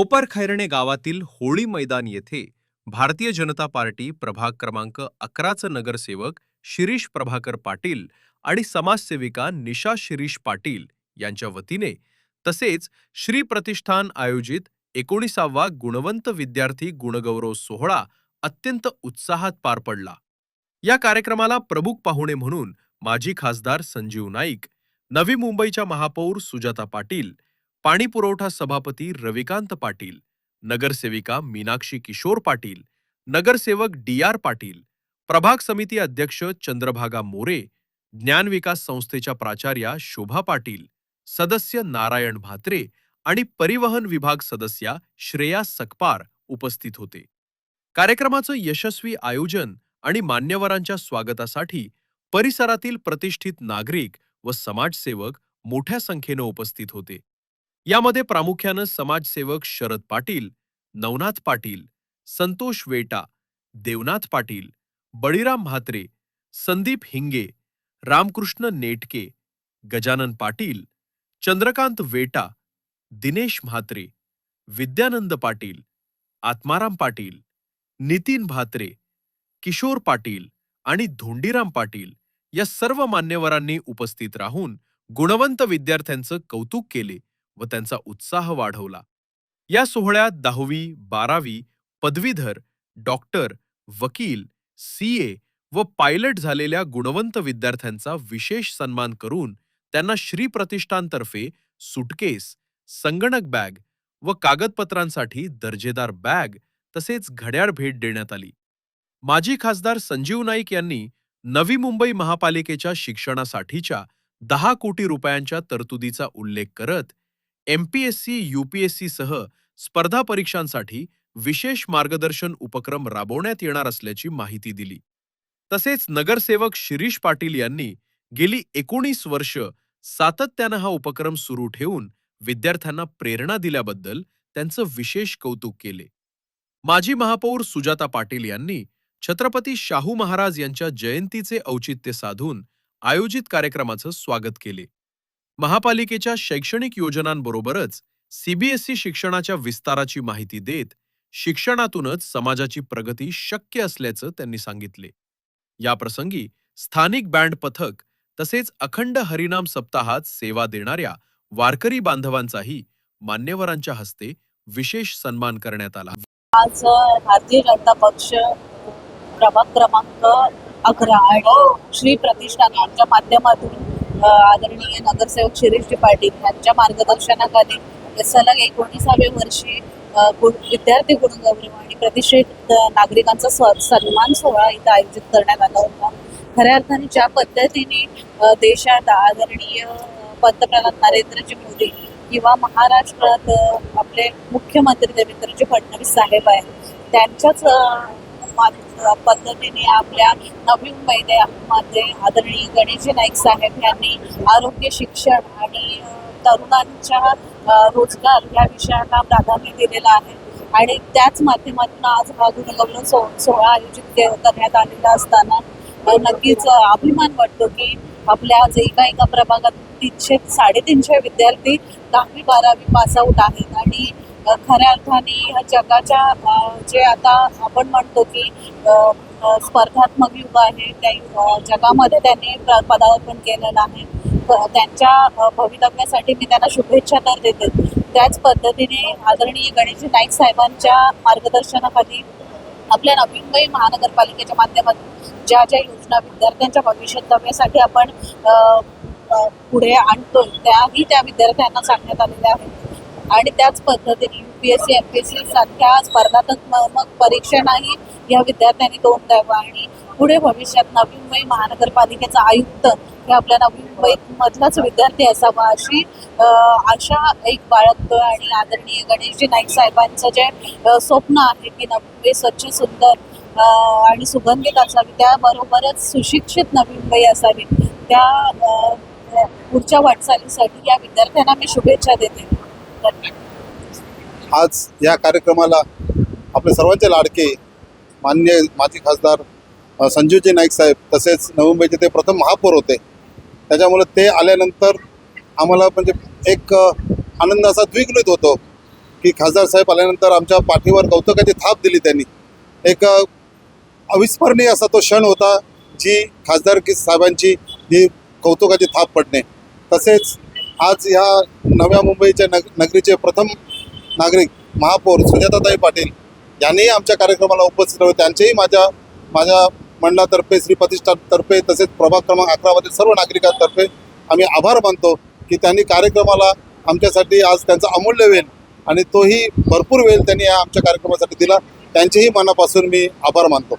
कोपरखैरणे गावातील होळी मैदान येथे भारतीय जनता पार्टी प्रभाग क्रमांक 11चे नगरसेवक शिरीष प्रभाकर पाटील आणि समाजसेविका निशा शिरीष पाटील यांच्या वतीने तसेच श्री प्रतिष्ठान आयोजित 19वा गुणवंत विद्यार्थी गुणगौरव सोहळा अत्यंत उत्साहात पार पडला। या कार्यक्रमाला प्रमुख पाहुणे म्हणून माजी खासदार संजीव नाईक, नवी मुंबईच्या महापौर सुजाता पाटील, पाणी पुरवठा सभापती रविकांत पाटील, नगरसेविका मीनाक्षी किशोर पाटील, नगरसेवक डी.आर. पाटील, प्रभाग समिती अध्यक्ष चंद्रभागा मोरे, ज्ञान विकास संस्थेच्या प्राचार्या शोभा पाटील, सदस्य नारायण म्हात्रे आणि परिवहन विभाग सदस्या श्रेया सकपार उपस्थित होते। कार्यक्रमाचं यशस्वी आयोजन आणि मान्यवरांच्या स्वागतासाठी परिसरातील प्रतिष्ठित नागरिक व समाजसेवक मोठ्या संख्येने उपस्थित होते। यामध्ये प्रामुख्याने समाजसेवक शरद पाटील, नवनाथ पाटील, संतोष वेटा, देवनाथ पाटील, बळीराम म्हात्रे, संदीप हिंगे, रामकृष्ण नेटके, गजानन पाटील, चंद्रकांत वेटा, दिनेश म्हात्रे, विद्यानंद पाटील, आत्माराम पाटील, नितीन म्हात्रे, किशोर पाटील आणि धोंडीराम पाटील या सर्व मान्यवरांनी उपस्थित राहून गुणवंत विद्यार्थ्यांचं कौतुक केले व त्यांचा उत्साह वाढवला। या सोहळ्यात 10वी, 12वी, पदवीधर, डॉक्टर, वकील, सीए व पायलट झालेल्या गुणवंत विद्यार्थ्यांचा विशेष सन्मान करून त्यांना श्री प्रतिष्ठानतर्फे सुटकेस, संगणक बॅग व कागदपत्रांसाठी दर्जेदार बॅग तसेच घड्याळ भेट देण्यात आली। माजी खासदार संजीव नाईक यांनी नवी मुंबई महापालिकेच्या शिक्षणासाठीच्या 10 कोटी रुपयांच्या तरतुदीचा उल्लेख करत एमपीएससी, यूपीएससी सह स्पर्धा परीक्षांसाठी विशेष मार्गदर्शन उपक्रम राबवण्यात येणार असल्याची माहिती दिली। तसेच नगरसेवक शिरीष पाटील यांनी गेली 19 वर्ष सातत्याने हा उपक्रम सुरू ठेवून विद्यार्थ्यांना प्रेरणा दिल्याबद्दल त्यांचं विशेष कौतुक केले। माजी महापौर सुजाता पाटील यांनी छत्रपती शाहू महाराज यांच्या जयंतीचे औचित्य साधून आयोजित कार्यक्रमाचं स्वागत केले। महापालिकेच्या शैक्षणिक योजनांबरोबरच सीबीएसई शिक्षणाच्या विस्ताराची माहिती देत शिक्षणातूनच समाजाची प्रगती शक्य असल्याचं त्यांनी सांगितले। या प्रसंगी स्थानिक बँड पथक तसेच अखंड हरिनाम सप्ताहात सेवा देणाऱ्या वारकरी बांधवांचाही मान्यवरांच्या हस्ते विशेष सन्मान करण्यात आला। आज भारतीय जनता पक्ष प्रभाग क्रमांक 11 आणि श्री प्रतिष्ठान यांच्या माध्यमातून आदरणीय नगरसेवक शिरीष पाटील यांच्या मार्गदर्शनाखाली सलग 19व्या वर्षी विद्यार्थी गुणगौरव आणि प्रतिष्ठित नागरिकांचा सन्मान सोहळा इथं आयोजित करण्यात आला होता। खऱ्या अर्थाने ज्या पद्धतीने देशात आदरणीय पंतप्रधान नरेंद्रजी मोदी किंवा महाराष्ट्रात आपले मुख्यमंत्री देवेंद्रजी फडणवीस साहेब आहेत, त्यांच्याच पद्धतीने आपल्या नवी मुंबईमध्ये आदरणीय गणेशजी नाईक साहेब यांनी आरोग्य, शिक्षण आणि तरुणांच्या रोजगार या विषयाला प्राधान्य दिलेलं आहे आणि त्याच माध्यमातून आज हा गुणगौरव सोहळा आयोजित करण्यात आलेला असताना नक्कीच अभिमान वाटतो की आपल्या जे एका प्रभागात 300-350 विद्यार्थी 10वी 12वी पासआउट आहेत आणि खऱ्या अर्थाने जगाच्या जे आता आपण म्हणतो की स्पर्धात्मक युग आहे त्या जगामध्ये त्यांनी पदार्पण केलेलं आहे। त्यांच्या भवितव्यासाठी मी त्यांना शुभेच्छा तर देते। त्याच पद्धतीने आदरणीय गणेशजी नाईक साहेबांच्या मार्गदर्शनाखाली आपल्या नवी मुंबई महानगरपालिकेच्या माध्यमातून ज्या योजना विद्यार्थ्यांच्या भवितव्यासाठी आपण पुढे आणतोय त्या विद्यार्थ्यांना सांगण्यात आलेल्या आहेत आणि त्याच पद्धतीने यूपीएससी, एमपीएससी सारख्या स्पर्धात्मक परीक्षांनाही या विद्यार्थ्यांनी तोंड द्यावं आणि पुढे भविष्यात नवी मुंबई महानगरपालिकेचा आयुक्त हे आपल्या नवी मुंबईमधलाच विद्यार्थी असावा अशी आशा एक बाळगतोय आणि आदरणीय गणेशजी नाईक साहेबांचं जे स्वप्न आहे की नवी मुंबई स्वच्छ, सुंदर आणि सुगंधित असावी, त्याबरोबरच सुशिक्षित नवी मुंबई असावी, त्या पुढच्या वाटचालीसाठी या विद्यार्थ्यांना मी शुभेच्छा देते। आज या कार्यक्रमाला आपले सर्वांचे लाडके मान्य माजी खासदार संजीवजी नाईक साहेब तसेच नवी मुंबईचे ते प्रथम महापौर होते, त्याच्यामुळे ते आल्यानंतर आम्हाला म्हणजे एक आनंद असा द्विगुणित होतो की खासदार साहेब आल्यानंतर आमच्या पाठीवर कौतुकाची थाप दिली त्यांनी. एक अविस्मरणीय असा तो क्षण होता, जी खासदार साहेबांची ही कौतुकाची थाप पडणे. तसेच आज ह्या नव्या मुंबईच्या नगरीचे प्रथम नागरिक महापौर सुजाताताई पाटील यांनीही आमच्या कार्यक्रमाला उपस्थित राहिले. त्यांचेही माझ्या मंडळातर्फे, श्री प्रतिष्ठानतर्फे, तसेच प्रभाग क्रमांक 11 मधील सर्व नागरिकांतर्फे आम्ही आभार मानतो की त्यांनी कार्यक्रमाला आमच्यासाठी आज त्यांचा अमूल्य वेळ आणि तोही भरपूर वेळ त्यांनी आमच्या कार्यक्रमासाठी दिला. त्यांचेही मनापासून मी आभार मानतो.